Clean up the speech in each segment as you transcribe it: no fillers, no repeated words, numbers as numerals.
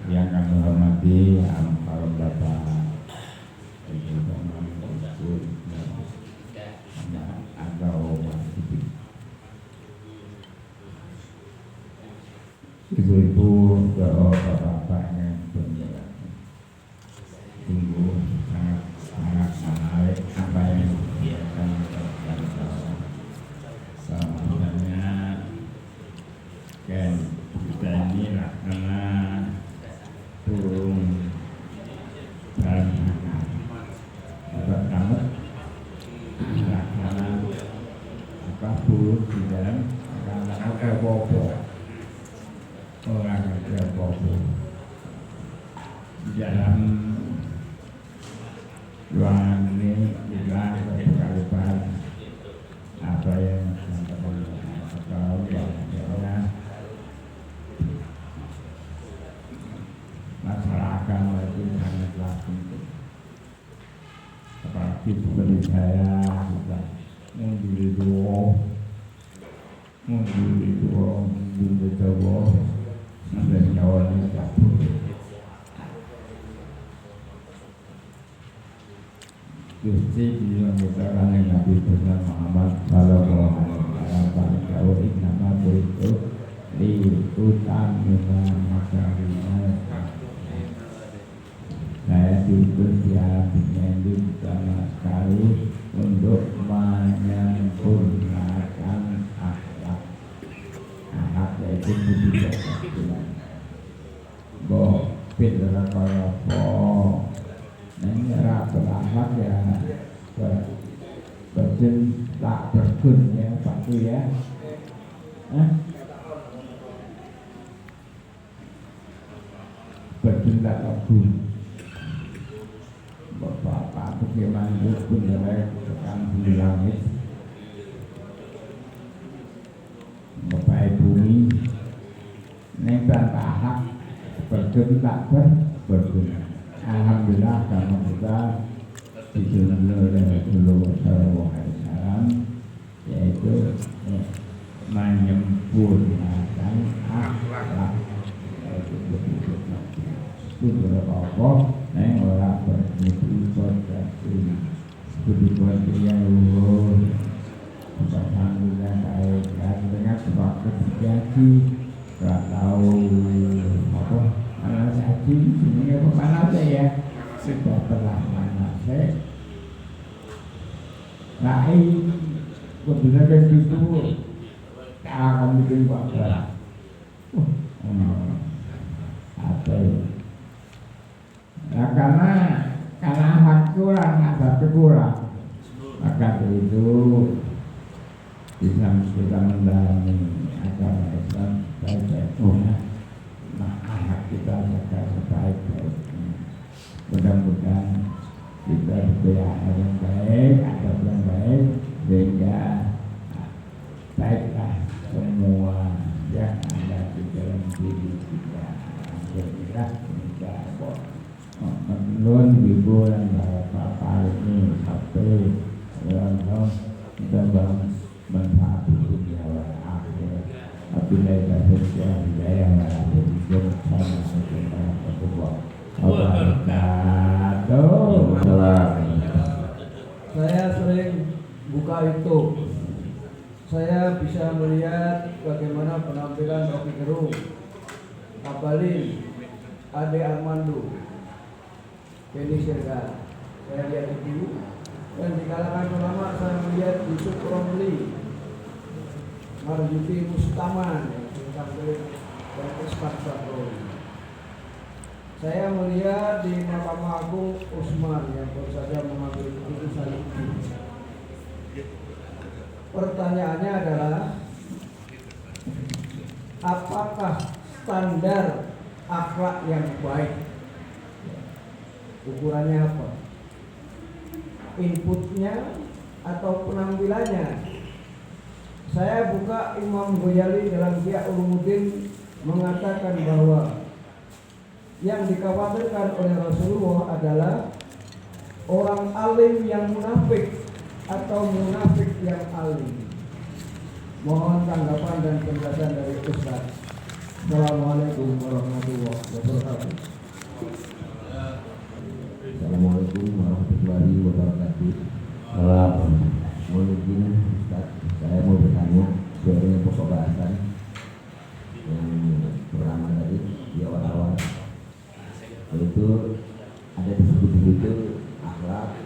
Yang kami hormati para bapak, ibu-ibu, bapak-bapak yang berjalan, sungguh sangat menarik apa yang disediakan dan sebenarnya kan kita ini karena turun dan pertama laksana apa buruk di dalam karena bobo orang bobo di dalam ruangan ini juga berkali-kali apa yang atau yang masyarakat itu sangatlah penting. Apalagi seperti saya juga mundur Jawa sampai Jawa ini dapur. Gusti dimudahkan yang Nabi Besar Muhammad Sallallahu Alaihi Wasallam Jawa nama itu di hutan dengan masyarakat. Saya diutus diambil sama sekali untuk menyempurnakan akhlak yaitu budi pekerti. Bo pindah kalau nengera berakhlak ya bercinta bergun ya Pak Tu ya. Bercinta bergun. Bapak bagaimana pun yang tekan di langit, Bapak bumi, nempel tahap berguna berguna. Alhamdulillah karena kita disunat oleh Rasulullah SAW, yaitu menyempurnakan akhlak, yaitu betul-betul itu berapa neng orang bermutu berkati budi pekerti yang luhur alhamdulillah kait dengan sebab terjadi nggak tahu apa mana saja ini apa mana saja ya sudah telah mana saya lain kebenaran itu akan bikin apa apa nah, karena hak kurang, ada kurang, maka itu bisa kita mendalami agama Islam baik-baiknya. Nah, hak kita akan sebaik-baiknya. Mudah-mudahan kita berpihak yang baik, ada yang baik, sehingga baiklah semua yang ada di dalam diri kita. Alhamdulillah kita menurut ibu dan bapak ini sampai dalam dalam manfaat dunia dan akhirat. Apabila kita hidayah dan hidup sama dengan Allah. Saya sering buka YouTube. Saya bisa melihat bagaimana penampilan Rocky Gerung, Abalin, Ade Armando, Benny Sirga. Saya lihat itu, dan di kalangan ulama saya melihat Yusuf Romli, Marjuki Mustaman yang tampil dan Ustaz Sabro. Saya melihat di Mahkamah Agung Usman yang baru saja mengambil keputusan itu. Pertanyaannya adalah, apakah standar akhlak yang baik? Ukurannya apa? Inputnya atau penampilannya? Saya buka Imam Ghazali dalam Ihya Ulumuddin mengatakan bahwa yang dikhawatirkan oleh Rasulullah adalah orang alim yang munafik atau munafik yang alim. Mohon tanggapan dan penjelasan dari Ustaz. Assalamualaikum warahmatullahi wabarakatuh. Assalamualaikum warahmatullahi wabarakatuh. Mohon izin Ustaz, saya mau bertanya sesuai dengan pokok bahasan yang pertama tadi di awal-awal, yaitu ada disebut di situ akhlak,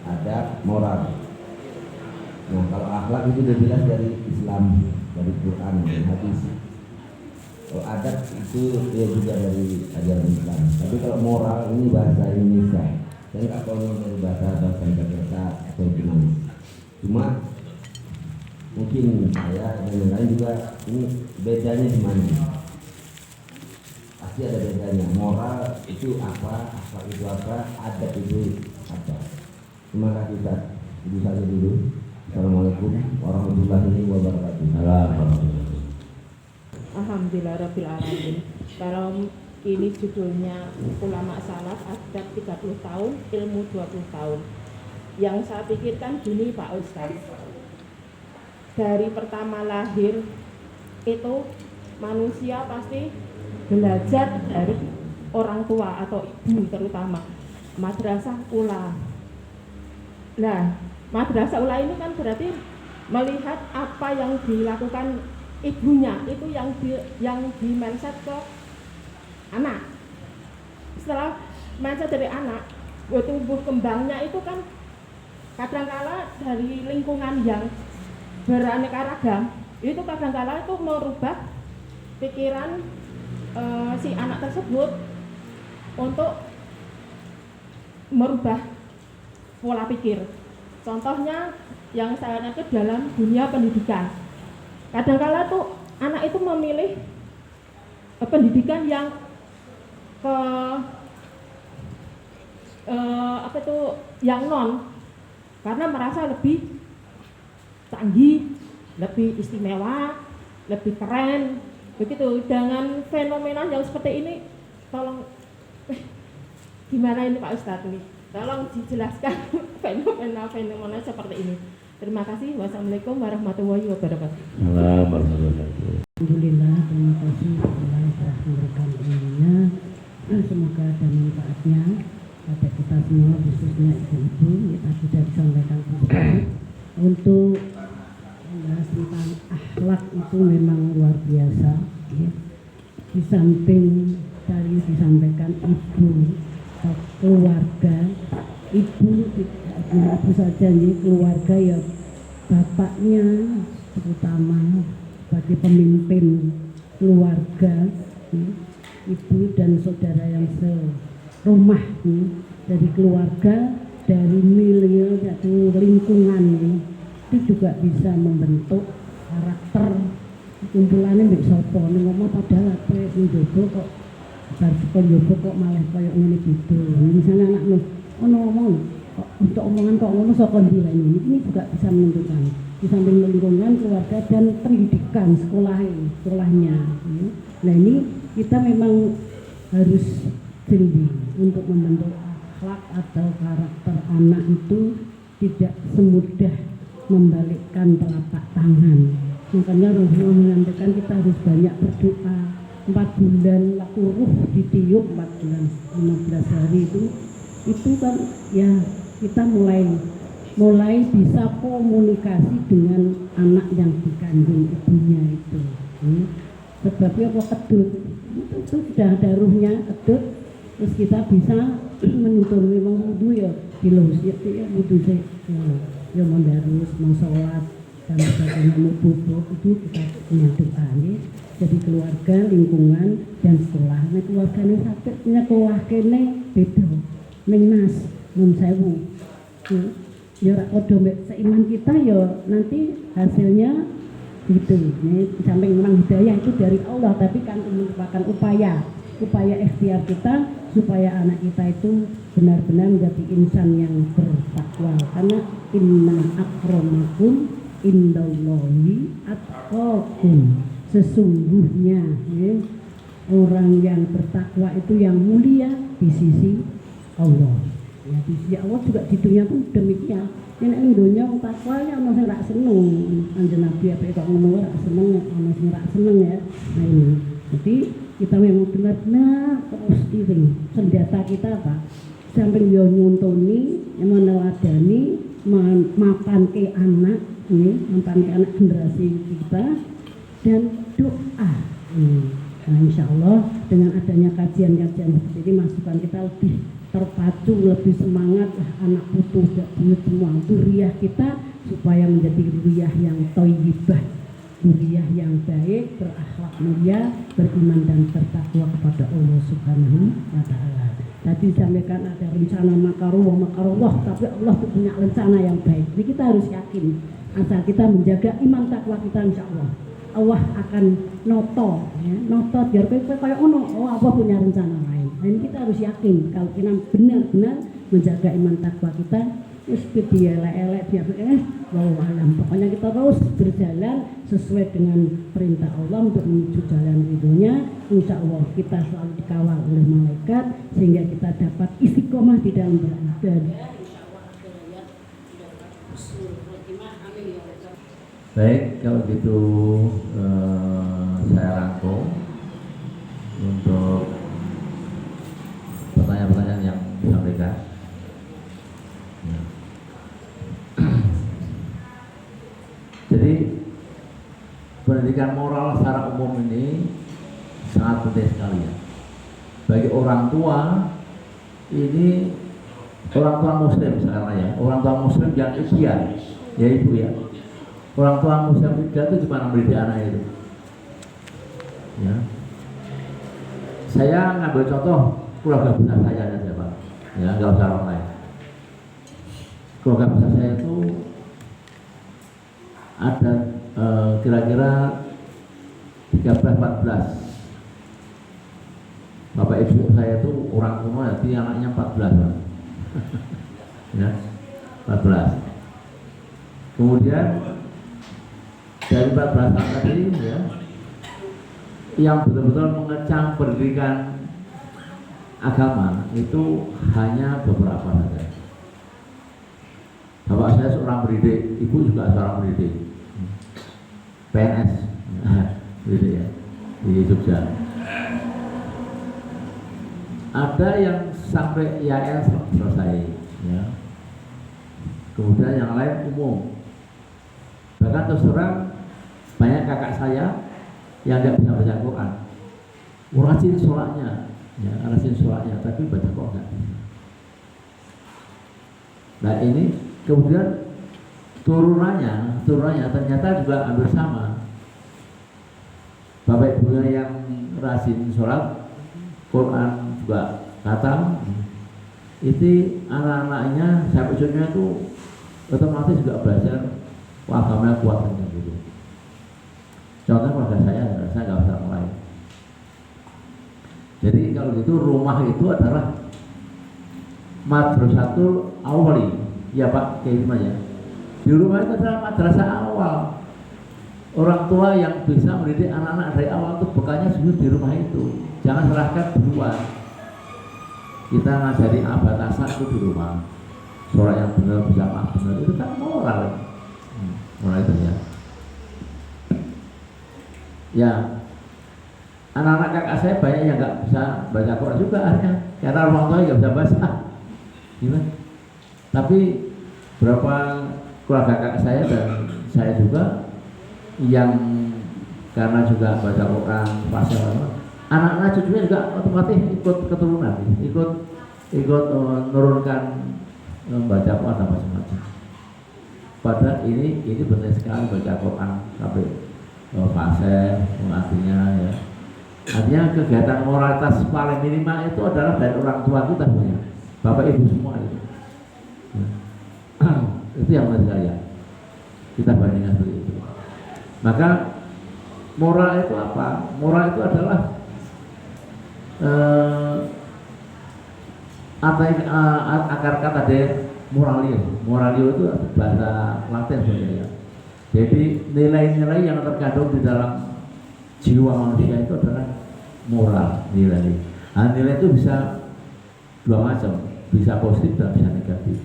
adab, moral. Nah, kalau akhlak itu sudah jelas dari Islam, dari Quran dan hadis. Kalau adab itu ya juga dari ajaran Islam. Tapi kalau moral ini bahasa Indonesia. Saya nggak tahu dari bahasa Jakarta atau gimana. Cuma mungkin saya dan yang lain juga ini bedanya di mana? Pasti ada bedanya. Moral itu apa, akhlak itu apa, adab itu apa. Terima kasih Ustaz. Ibu saja dulu. Assalamualaikum warahmatullahi wabarakatuh. Alhamdulillahirabbil alamin. Kalau ini judulnya ulama salaf adab 30 tahun, ilmu 20 tahun. Yang saya pikirkan gini Pak Ustaz. Dari pertama lahir itu manusia pasti belajar dari orang tua atau ibu terutama. Madrasah ula. Nah, madrasah ula ini kan berarti melihat apa yang dilakukan ibunya, itu yang di mindset ke anak. Setelah mindset dari anak, tumbuh kembangnya itu kan kadangkala dari lingkungan yang beraneka ragam, itu kadangkala itu merubah pikiran si anak tersebut untuk merubah pola pikir. Contohnya yang saya lihat dalam dunia pendidikan, kadangkala tuh anak itu memilih pendidikan yang yang non, karena merasa lebih canggih, lebih istimewa, lebih keren, begitu. Dengan fenomena yang seperti ini, tolong gimana ini Pak Ustadz nih? Tolong dijelaskan fenomena seperti ini. Terima kasih. Wassalamualaikum warahmatullahi wabarakatuh. Alhamdulillah, terima kasih Allah telah memberikan ilmunya. Semoga ada manfaatnya pada kita semua, khususnya ibu-ibu. Kita sudah disampaikan untuk membahas tentang akhlak itu memang luar biasa. Ya. Di samping tadi disampaikan ibu, keluarga, ibu saja nih, keluarga ya bapaknya terutama sebagai pemimpin keluarga, ibu dan saudara yang serumah, dari keluarga, dari milieu atau lingkungan, itu juga bisa membentuk karakter. Kumpulannya mbek sapa ning ngomong padahal apa njogo kok bar njogo kok malah koyo ngene gitu. Misalnya anakmu ono ngomong kok untuk omongan kok ngono saka ndi ini juga bisa menentukan. Di samping lingkungan, keluarga dan pendidikan sekolahnya. Nah ini kita memang harus jeli untuk membentuk akhlak atau karakter anak itu tidak semudah membalikkan telapak tangan. Makanya Rasulullah menyampaikan kita harus banyak berdoa. 4 bulan laku ruh ditiup, 4 bulan 15 hari itu kan ya kita mulai bisa komunikasi dengan anak yang dikandung ibunya itu. Sebabnya kok kedut itu sudah ada ruhnya kedut, terus kita bisa menuntun memang wudu ya dilus ya wudu sih ya mendarus mau sholat dan sebagainya mau bubuk itu kita punya doa nih. Jadi keluarga, lingkungan dan sekolah. Nah keluarganya sakit punya keluar kene beda mengnas nun sewu. Ya podo seiman kita ya nanti hasilnya gitu. Ini samping memang hidayah itu dari Allah, tapi kan merupakan upaya ikhtiar kita supaya anak kita itu benar-benar menjadi insan yang bertakwa. Karena inna akramakum indallahi atqakum. Sesungguhnya orang yang bertakwa itu yang mulia di sisi Allah. Ya, di sisi Allah juga di dunia pun demikian. Nek ning donya takwa ya ono sing ra seneng. Kanjeng Nabi apa kok ngono ra seneng, ono sing ra seneng ya. Nah ini. Jadi kita memang benar-benar terus iring. Senjata kita apa? Sampai yo nyontoni, meneladani, mapan ke anak, mapan ke anak generasi kita dan doa. Nah, insya Allah dengan adanya kajian-kajian seperti ini masukan kita lebih terpacu, lebih semangat anak putu buyut semua zuriyah kita supaya menjadi zuriyah yang thayyibah, zuriyah yang baik, berakhlak mulia, beriman dan bertakwa kepada Allah Subhanahu wa taala. Tadi disampaikan ada rencana makarullah, tapi Allah itu punya rencana yang baik. Jadi kita harus yakin asal kita menjaga iman takwa kita insya Allah. Allah akan noto, ya, noto biar kayak ono. Oh, Allah punya rencana lain. Dan kita harus yakin kalau kita benar-benar menjaga iman takwa kita, terus dia elek biar wallahu alam. Pokoknya kita terus berjalan sesuai dengan perintah Allah untuk menuju jalan ridhonya. Insya Allah kita selalu dikawal oleh malaikat sehingga kita dapat istiqomah di dalam beribadah. Baik, kalau gitu saya rangkum untuk pertanyaan-pertanyaan yang disampaikan. Jadi pendidikan moral secara umum ini sangat penting sekali ya. Bagi orang tua ini, orang tua muslim sekarang ya, orang tua muslim yang ideal, ya ibu ya. Orang tua muslim itu gimana mendidik anak itu? Ya. Saya ngambil contoh keluarga besar saya saja Pak. Ya, nggak usah orang lain. Keluarga besar saya itu ada kira-kira 13-14. Bapak ibu saya itu orang tua, jadi anaknya 14 Pak. Ya, 14. Kemudian dari 14 tahun tadi ya, yang betul-betul mengecam pendidikan agama itu hanya beberapa saja. Bapak saya seorang pendidik, ibu juga seorang pendidik, PNS, pendidik ya, di Jogja. Ada yang sampai IAS selesai, ya. Kemudian yang lain umum. Bahkan terus terang banyak kakak saya yang tidak bisa baca Quran, rajin sholatnya, ya, rajin sholatnya, tapi baca Quran tidak bisa. Nah ini kemudian turunannya ternyata juga hampir sama. Bapak ibunya yang rajin sholat, Quran juga khatam, itu anak-anaknya sampai ujungnya itu otomatis juga belajar agamanya kuat gitu. Contohnya keluarga saya nggak usah mulai. Jadi kalau gitu rumah itu adalah madrasatul awali, ya Pak, kayak gimana ya? Di rumah itu adalah madrasah awal. Orang tua yang bisa mendidik anak-anak dari awal itu bekalnya sungguh di rumah itu. Jangan serahkan duluan. Kita ngajari abatasa itu di rumah. Sholat yang benar, berjamaah benar, itu kan moral. Moral itu ya. Ya, anak-anak kakak saya banyak yang nggak bisa baca Quran juga akhirnya, karena orang tua nggak bisa baca. Gimana? Tapi berapa keluarga kakak saya dan saya juga yang karena juga baca Quran pasal anak-anak cucunya juga otomatis ikut keturunan, ikut menurunkan membaca Quran dan macam-macam. Padahal ini benar sekali baca Quran sampai fase artinya ya. Artinya kegiatan moralitas paling minimal itu adalah dari orang tua kita punya, bapak ibu semua itu. Itu yang menurut saya kita bandingkan seperti itu. Maka moral itu apa? Moral itu adalah akar kata dari moralio. Moralio itu bahasa Latin sebenarnya. Jadi nilai-nilai yang terkandung di dalam jiwa manusia itu adalah moral nilai. Nah, nilai itu bisa dua macam, bisa positif dan bisa negatif.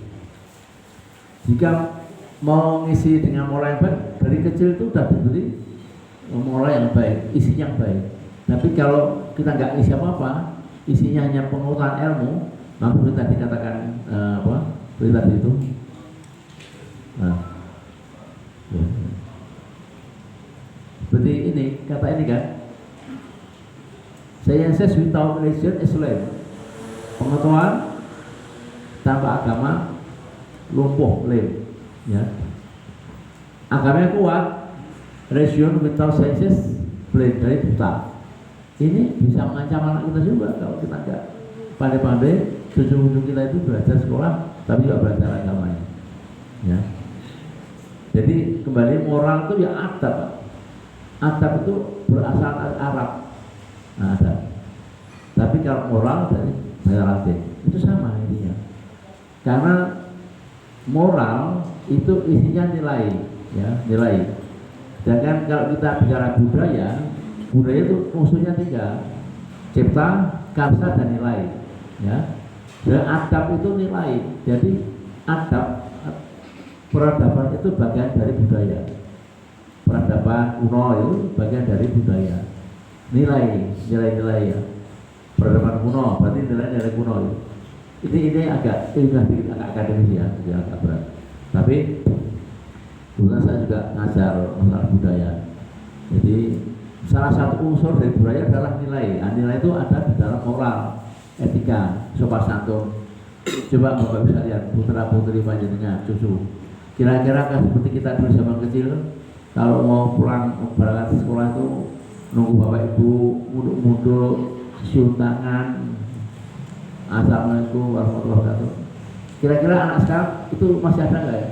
Jika mau ngisi dengan moral yang baik, dari kecil itu sudah diberi moral yang baik, isi yang baik. Tapi kalau kita nggak isi apa-apa, isinya hanya pengetahuan ilmu, maka seperti tadi katakan seperti tadi itu. Seperti ini, kata ini kan, sciences without religion is lame. Pengetahuan tanpa agama lumpuh, lame. Ya. Agamanya kuat, religion without sciences blind, dari buta. Ini bisa mengancam anak kita juga kalau kita nggak pandai-pandai. Cucu-cucu kita itu belajar sekolah, tapi juga belajar agamanya. Ya. Jadi kembali moral itu ya adab. Adab itu berasal dari Arab. Nah, adab. Tapi kalau moral dari bahasa Latin itu sama intinya. Karena moral itu isinya nilai, ya, nilai. Sedangkan kalau kita bicara budaya itu musuhnya 3, cipta, karsa, dan nilai, ya. Dan adab itu nilai. Jadi adab, peradaban itu bagian dari budaya. Peradaban kuno itu bagian dari budaya. Nilai-nilai ya. Peradaban kuno berarti nilai kuno ya. Ini agak sedikit agak akademis ya, agak berat. Tapi kebetulan saya juga ngajar masalah budaya. Jadi salah satu unsur dari budaya adalah nilai. Nah, nilai itu ada di dalam moral, etika, sopan santun. Coba Bapak bisa lihat putra putri panjenengan, cucu. Kira-kira kan seperti kita dulu zaman kecil, kalau mau pulang berangkat sekolah itu nunggu bapak ibu, munduk-munduk, cium tangan, assalamualaikum warahmatullahi wabarakatuh. Kira-kira anak sekarang itu masih ada nggak ya?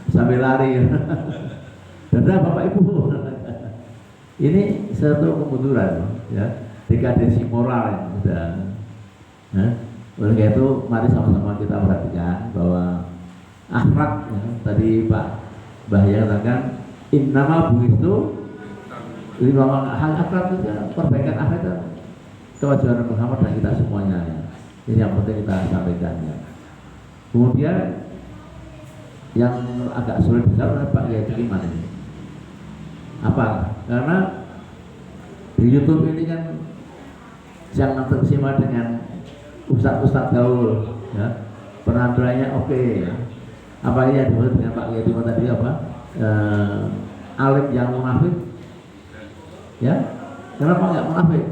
Sambil lari. Dan bapak ibu. Ini satu kemunduran, ya, dekadesi moral yang sudah. Oleh itu mari sama-sama kita perhatikan bahwa akhlak, ya, tadi Pak Bahya katakan innama buistu lima hal akhlak itu, perbaikan akhlak itu kewajiban Muhammad dan kita semuanya, ya. Ini yang penting kita sampaikan, ya. Kemudian yang agak sulit besar adalah Pak Kiai Iman ini. Apa? Karena di YouTube ini kan jangan tersima dengan ustadz gaul, ya. Penampilannya oke, ya. Apa yang dimaksud dengan Pak Kiai Iman tadi apa? Alim yang munafik, ya. Kenapa nggak munafik?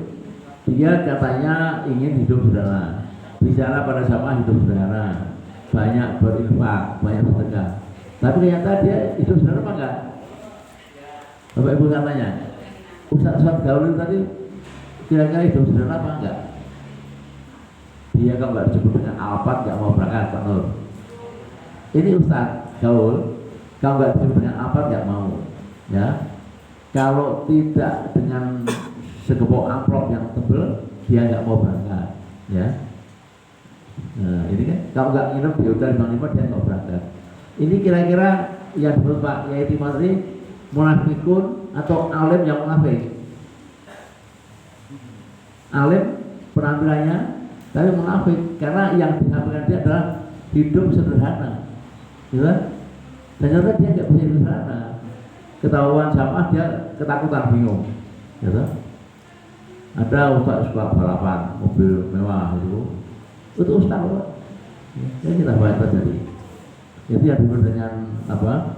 Dia katanya ingin hidup sederhana, bicara pada sama hidup sederhana, banyak berinfak, banyak bersedekah. Tapi ternyata dia hidup sederhana apa enggak? Bapak Ibu katanya, Ustadz gaul tadi kira-kira hidup sederhana apa enggak? Dia kalau nggak disebut dengan Alphard nggak mau berangkat, Pak Nur. Ini Ustadz gaul, kalau nggak disebut dengan Alphard nggak mau, ya. Kalau tidak dengan segepok amplop yang tebel, dia nggak mau berangkat, ya. Nah, ini kan kalau nggak nginep di hotel Bang Lima dia nggak berangkat. Ini kira-kira yang disebut Pak Kiai Timotri munafikun atau alim yang munafik? Alim penampilannya tapi munafik, karena yang disampaikan dia adalah hidup sederhana, gitu. Ternyata dia nggak bisa hidup sederhana. Ketahuan sama dia ketakutan, bingung, gitu. Ada ustaz suka balapan mobil mewah itu ustaz Pak. Ya kita bahas terjadi. Itu yang disebut dengan apa?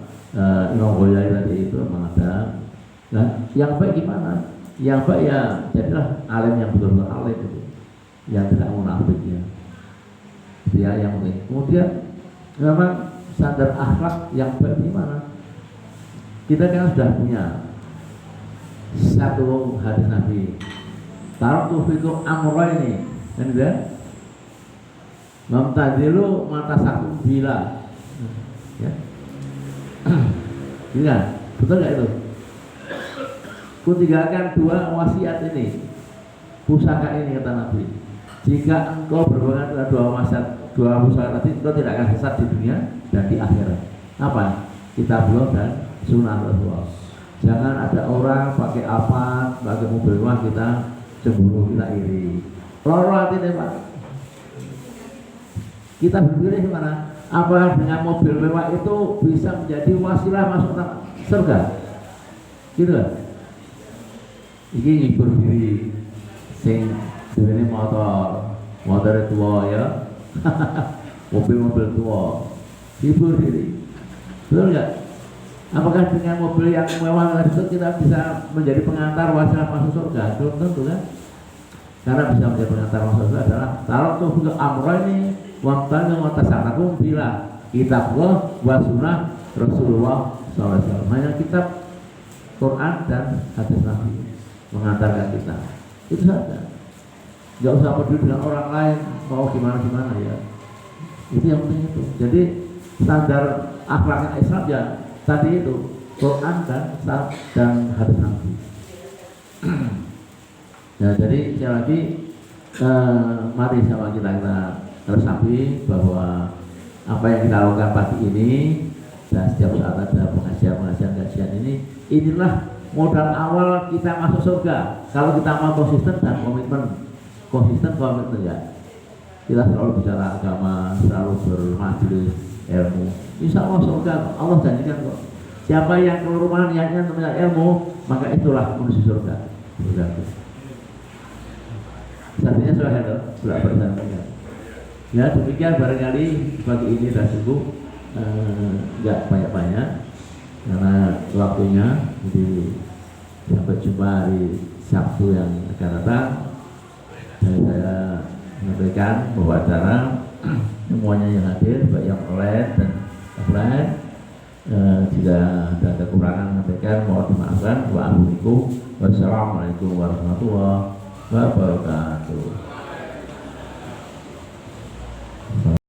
Imam Ghazali tadi itu memang ada. Nah, yang baik gimana? Yang baik ya jadilah alim yang betul-betul alim itu, yang tidak munafik, ya. Dia yang penting. Kemudian memang standar akhlak yang baik gimana? Kita kan sudah punya satu hadis Nabi. Taraktu fikum amrayn, kan dia? Mamtadilu mata sakum bila, ya. Iya, betul nggak itu? Kutinggalkan 2 wasiat ini, pusaka ini, kata Nabi. Jika engkau berpegang pada 2 pusaka tadi, engkau tidak akan sesat di dunia dan di akhirat. Apa? Kitabullah dan Sunnah Rasulullah. Jangan ada orang pakai apa, pakai mobil mewah kita cemburu, kita iri. loro atine Pak. Kita berpikir gimana? Apa dengan mobil mewah itu bisa menjadi wasilah masuk surga? Gitu kan? Ini ngibur diri, sing ini motor tua ya, mobil-mobil tua, hibur diri, betul nggak? Apakah dengan mobil yang mewah itu kita bisa menjadi pengantar wasilah masuk surga? Belum tentu kan? Karena bisa menjadi pengantar masuk surga adalah kalau tuh ke amrani waktu yang watasanakum bila kitabullah wa sunnah Rasulullah SAW. Hanya kitab Quran dan hadis Nabi mengantarkan kita. Itu saja. Nggak usah peduli dengan orang lain mau gimana ya. Itu yang penting itu. Jadi standar akhlaknya Islam ya tadi itu Quran dan hadis Nabi. Ya, jadi sekali lagi mari sama kita resapi bahwa apa yang kita lakukan pagi ini dan setiap saat ada pengajian kajian inilah modal awal kita masuk surga. Kalau kita mau konsisten dan komitmen ya. Kita selalu bicara agama, selalu bermajelis ilmu. Insya Allah surga Allah janjikan kok. Siapa yang keluar rumah niatnya untuk mencari ilmu, maka itulah menuju surga. Artinya sudah bersama. Ya demikian barangkali pagi ini sudah cukup, nggak banyak-banyak karena waktunya. Jadi sampai jumpa hari Sabtu yang akan datang. Dan saya menyampaikan bahwa acara semuanya yang hadir baik yang online dan offline, jika ada kekurangan sampaikan mohon dimaafkan. Wassalamualaikum warahmatullahi wabarakatuh.